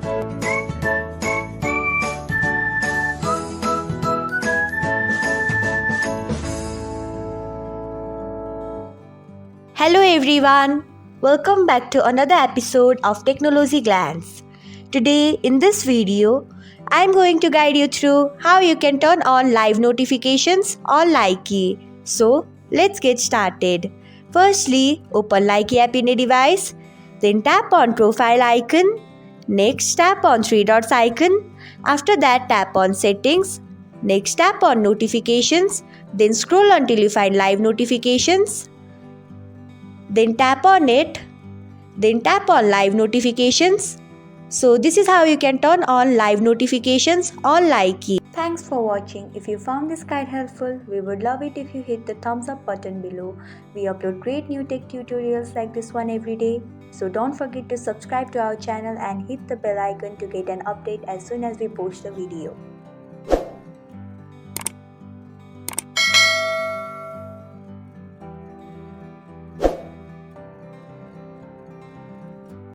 Hello everyone, welcome back to another episode of Technologyglance. Today in this video, I am going to guide you through how you can turn on live notifications on Likee. So let's get started. Firstly, open Likee app in a device, then tap on profile icon. Next tap on three dots icon. After that tap on settings. Next tap on notifications, then scroll until you find live notifications. Then tap on it, then tap on live notifications. So this is how you can turn on live notifications on Likee. Thanks for watching. If you found this guide helpful, we would love it if you hit the thumbs up button below. We upload great new tech tutorials like this one every day. So don't forget to subscribe to our channel and hit the bell icon to get an update as soon as we post a video.